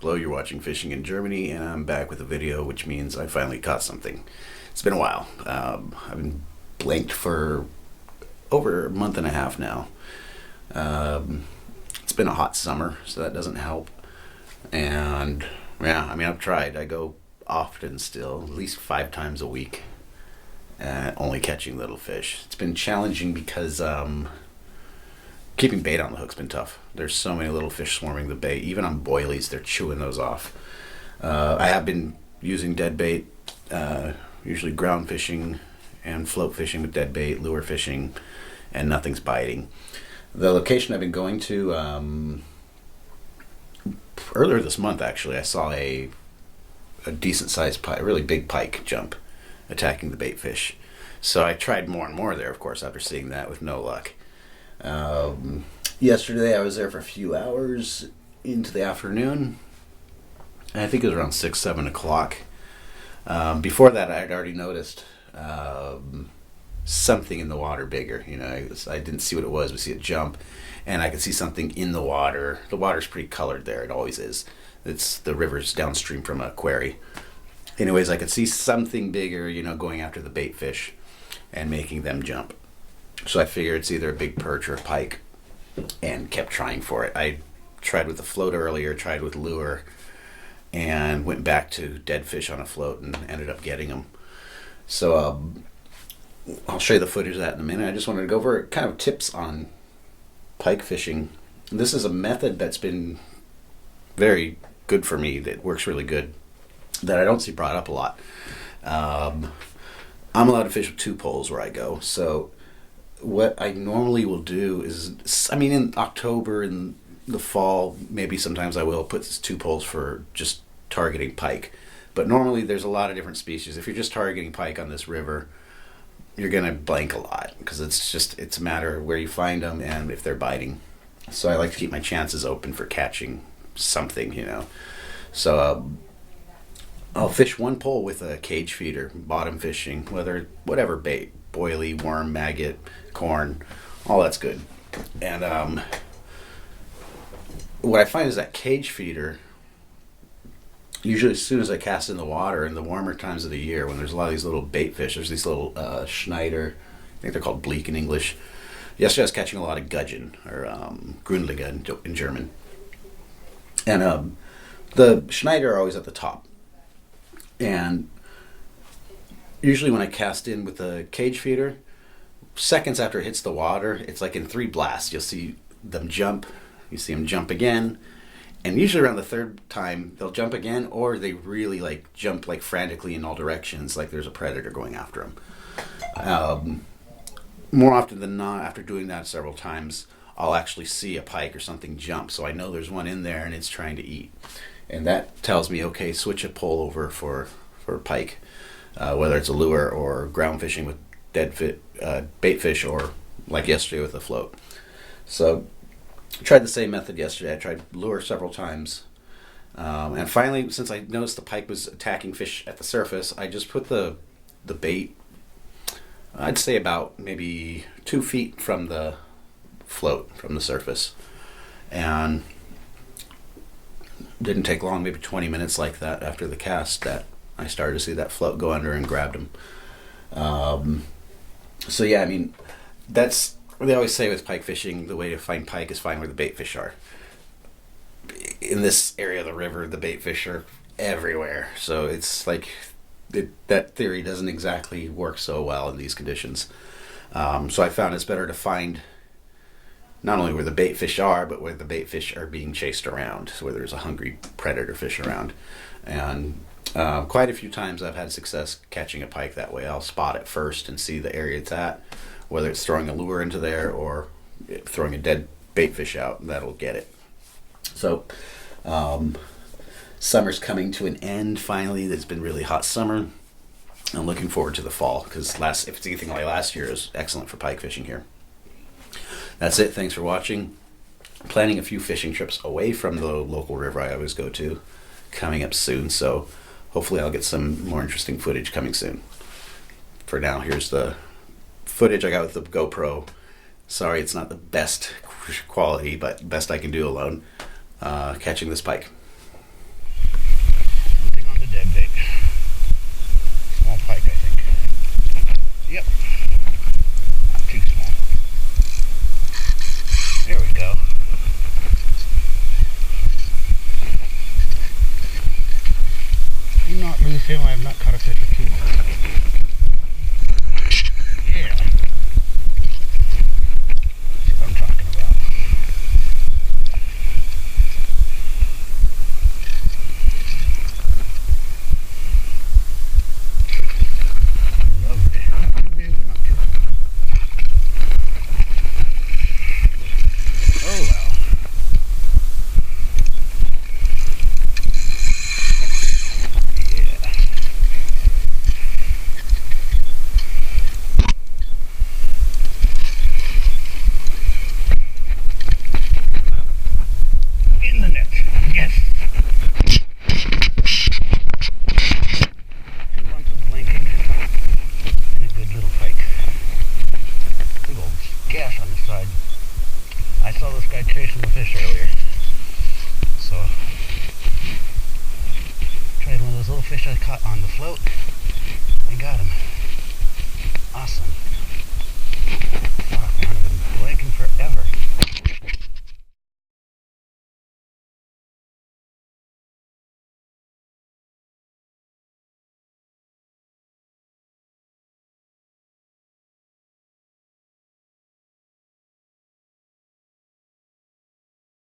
Hello, you're watching Fishing in Germany, and I'm back with a video, which means I finally caught something. It's been a while. I've been blanked for over a month and a half now. It's been a hot summer, so that doesn't help. And yeah, I mean, I've tried. I go often still, at least 5 times a week, only catching little fish. It's been challenging because keeping bait on the hook's been tough. There's so many little fish swarming the bait. Even on boilies, they're chewing those off. I have been using dead bait, usually ground fishing and float fishing with dead bait, lure fishing, and nothing's biting. The location I've been going to, earlier this month actually, I saw a decent sized pike, a really big pike jump, attacking the bait fish. So I tried more and more there, of course, after seeing that with no luck. Yesterday I was there for a few hours into the afternoon. I think it was around 6-7 o'clock. Before that, I had already noticed something in the water bigger. You know, I didn't see what it was. We see it jump, and I could see something in the water. The water's pretty colored there. It always is. It's the river's downstream from a quarry. Anyways, I could see something bigger, you know, going after the bait fish and making them jump. So I figured it's either a big perch or a pike, and kept trying for it. I tried with the float earlier, tried with lure, and went back to dead fish on a float and ended up getting them. So I'll show you the footage of that in a minute. I just wanted to go over kind of tips on pike fishing. This is a method that's been very good for me, that works really good, that I don't see brought up a lot. I'm allowed to fish with 2 poles where I go, so what I normally will do is, I mean, in October and the fall, maybe sometimes I will put 2 poles for just targeting pike. But normally there's a lot of different species. If you're just targeting pike on this river, you're going to blank a lot, because it's a matter of where you find them and if they're biting. So I like to keep my chances open for catching something, you know. So I'll fish 1 pole with a cage feeder, bottom fishing, whatever bait, boilie, worm, maggot, corn, all that's good. And what I find is that cage feeder, usually as soon as I cast in the water in the warmer times of the year, when there's a lot of these little bait fish, there's these little Schneider, I think they're called bleak in English. Yesterday I was catching a lot of gudgeon, or Grundlige in German. And the Schneider are always at the top. And usually when I cast in with the cage feeder, seconds after it hits the water, it's like in 3 blasts. You'll see them jump, you see them jump again, and usually around the 3rd time they'll jump again, or they really like jump like frantically in all directions, like there's a predator going after them. More often than not, after doing that several times, I'll actually see a pike or something jump, so I know there's one in there and it's trying to eat. And that tells me, okay, switch a pole over for pike, whether it's a lure or ground fishing with bait fish, or like yesterday with a float. So I tried the same method yesterday. I tried lure several times. And finally, since I noticed the pike was attacking fish at the surface, I just put the bait, I'd say about maybe 2 feet from the float, from the surface. And didn't take long, maybe 20 minutes like that after the cast, that I started to see that float go under and grabbed him. So yeah, I mean, that's what they always say with pike fishing. The way to find pike is find where the bait fish are. In this area of the river, the bait fish are everywhere. So it's like that theory doesn't exactly work so well in these conditions. So I found it's better to find not only where the bait fish are, but where the bait fish are being chased around, so where there's a hungry predator fish around. And quite a few times I've had success catching a pike that way. I'll spot it first and see the area it's at, whether it's throwing a lure into there or throwing a dead bait fish out, and that'll get it. So summer's coming to an end finally. It's been really hot summer. I'm looking forward to the fall, because if it's anything like last year, it was excellent for pike fishing here. That's it. Thanks for watching. I'm planning a few fishing trips away from the local river I always go to coming up soon, so hopefully I'll get some more interesting footage coming soon. For now, here's the footage I got with the GoPro. Sorry, it's not the best quality, but best I can do alone, catching this pike. Yep. Not too small. There we go. Do not lose him. I have not caught a fish for 2 months. Yeah. That's what I'm talking about. Lovely. Not too big, but not too small. Oh well. In the net. Yes. 2 months of blinking and a good little pike. Big old gash on the side. I saw this guy chasing the fish earlier. So tried one of those little fish I caught on the float and got him. Awesome. Fuck, man, I've been blinking forever.